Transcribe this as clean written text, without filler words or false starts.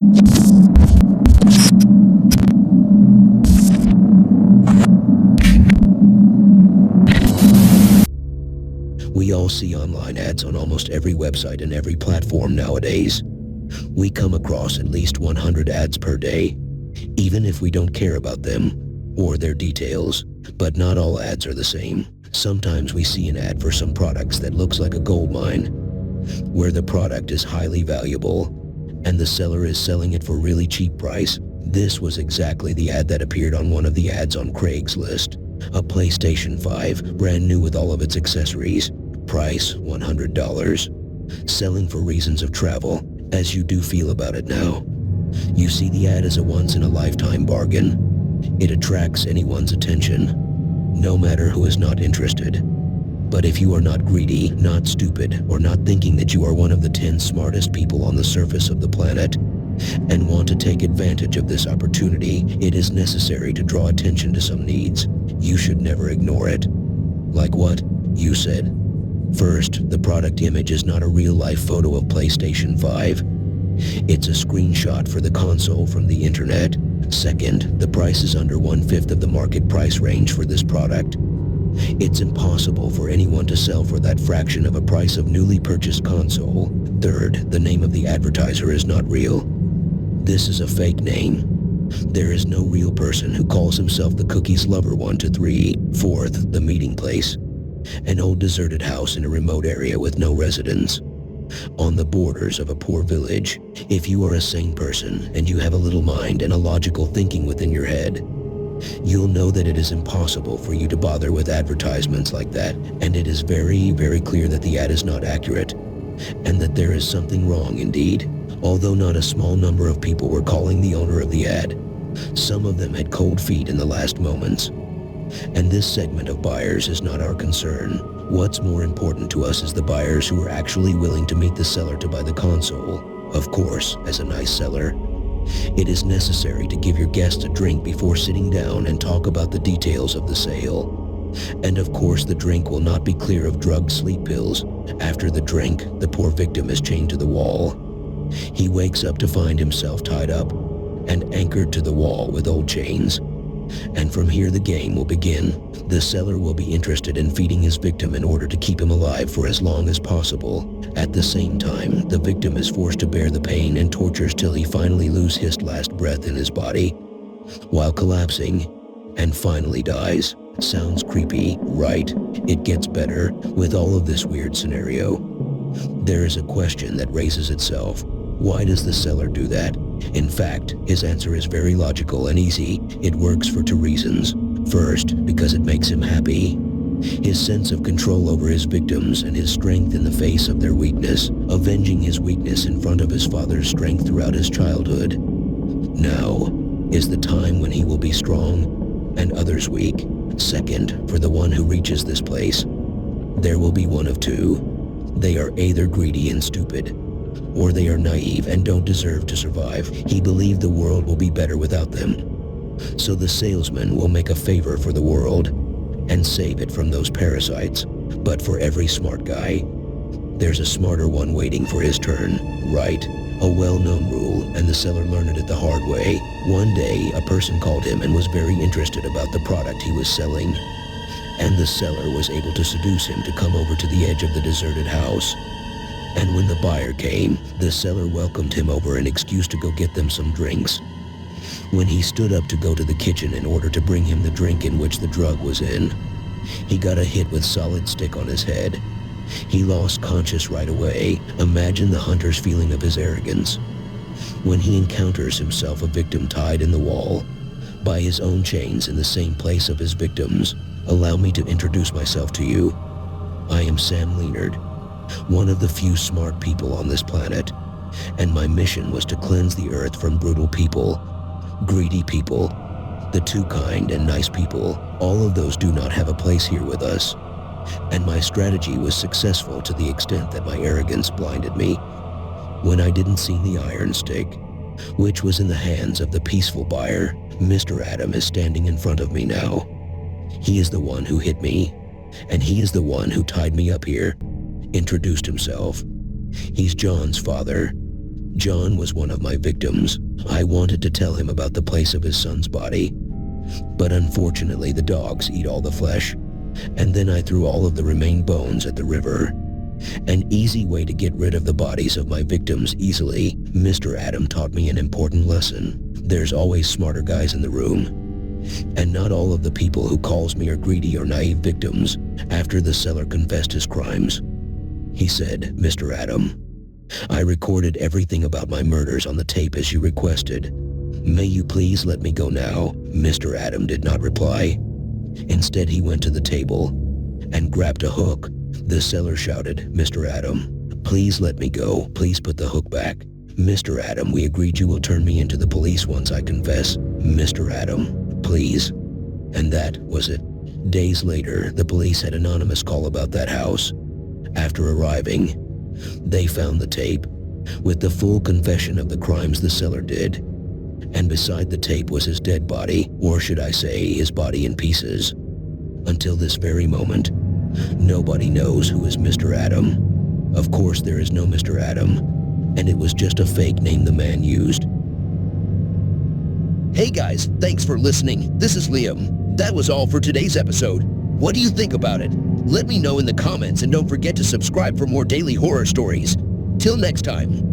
We all see online ads on almost every website and every platform nowadays. We come across at least 100 ads per day, even if we don't care about them or their details. But not all ads are the same. Sometimes we see an ad for some products that looks like a gold mine, where the product is highly valuable and the seller is selling it for a really cheap price. This was exactly the ad that appeared on one of the ads on Craigslist. A PlayStation 5, brand new with all of its accessories. Price $100. Selling for reasons of travel, as you do feel about it now. You see the ad as a once-in-a-lifetime bargain. It attracts anyone's attention, no matter who is not interested. But if you are not greedy, not stupid, or not thinking that you are one of the 10 smartest people on the surface of the planet, and want to take advantage of this opportunity, it is necessary to draw attention to some needs. You should never ignore it. Like what? You said. First, the product image is not a real-life photo of PlayStation 5. It's a screenshot for the console from the internet. Second, the price is under 1/5 of the market price range for this product. It's impossible for anyone to sell for that fraction of a price of newly purchased console. Third, the name of the advertiser is not real. This is a fake name. There is no real person who calls himself the Cookies Lover 1 to 3. Fourth, the meeting place. An old deserted house in a remote area with no residents, on the borders of a poor village. If you are a sane person and you have a little mind and a logical thinking within your head, you'll know that it is impossible for you to bother with advertisements like that, and it is very, very clear that the ad is not accurate, and that there is something wrong indeed. Although not a small number of people were calling the owner of the ad, some of them had cold feet in the last moments. And this segment of buyers is not our concern. What's more important to us is the buyers who are actually willing to meet the seller to buy the console. Of course, as a nice seller, it is necessary to give your guests a drink before sitting down and talk about the details of the sale. And of course, the drink will not be clear of drugged sleep pills. After the drink, the poor victim is chained to the wall. He wakes up to find himself tied up and anchored to the wall with old chains. And from here the game will begin. The seller will be interested in feeding his victim in order to keep him alive for as long as possible. At the same time, the victim is forced to bear the pain and tortures till he finally loses his last breath in his body, while collapsing, and finally dies. Sounds creepy, right? It gets better. With all of this weird scenario, there is a question that raises itself. Why does the seller do that? In fact, his answer is very logical and easy. It works for two reasons. First, because it makes him happy. His sense of control over his victims and his strength in the face of their weakness, avenging his weakness in front of his father's strength throughout his childhood. Now is the time when he will be strong and others weak. Second, for the one who reaches this place, there will be one of two. They are either greedy and stupid, or they are naive and don't deserve to survive. He believed the world will be better without them. So the salesman will make a favor for the world and save it from those parasites. But for every smart guy, there's a smarter one waiting for his turn, right? A well-known rule, and the seller learned it the hard way. One day, a person called him and was very interested about the product he was selling, and the seller was able to seduce him to come over to the edge of the deserted house. And when the buyer came, the seller welcomed him over an excuse to go get them some drinks. When he stood up to go to the kitchen in order to bring him the drink in which the drug was in, he got a hit with solid stick on his head. He lost conscious right away. Imagine the hunter's feeling of his arrogance when he encounters himself a victim tied in the wall by his own chains in the same place of his victims. Allow me to introduce myself to you. I am Sam Leonard, one of the few smart people on this planet, and my mission was to cleanse the earth from brutal people, greedy people, the too kind and nice people. All of those do not have a place here with us. And my strategy was successful to the extent that my arrogance blinded me. When I didn't see the iron stick, which was in the hands of the peaceful buyer, Mr. Adam is standing in front of me now. He is the one who hit me, and he is the one who tied me up here. Introduced himself. He's John's father, John was one of my victims. I wanted to tell him about the place of his son's body, but unfortunately the dogs eat all the flesh, and then I threw all of the remaining bones at the river. An easy way to get rid of the bodies of my victims easily. Mr. Adam taught me an important lesson. There's always smarter guys in the room, and not all of the people who calls me are greedy or naive victims. After the seller confessed his crimes, he said, "Mr. Adam, I recorded everything about my murders on the tape as you requested. May you please let me go now?" Mr. Adam did not reply. Instead, he went to the table and grabbed a hook. The seller shouted, "Mr. Adam, please let me go. Please put the hook back." "Mr. Adam, we agreed you will turn me into the police once I confess." "Mr. Adam, please." And that was it. Days later, the police had an anonymous call about that house. After arriving, they found the tape with the full confession of the crimes the seller did. And beside the tape was his dead body, or should I say, his body in pieces. Until this very moment, nobody knows who is Mr. Adam. Of course, there is no Mr. Adam, and it was just a fake name the man used. Hey guys, thanks for listening. This is Liam. That was all for today's episode. What do you think about it? Let me know in the comments, and don't forget to subscribe for more daily horror stories. Till next time.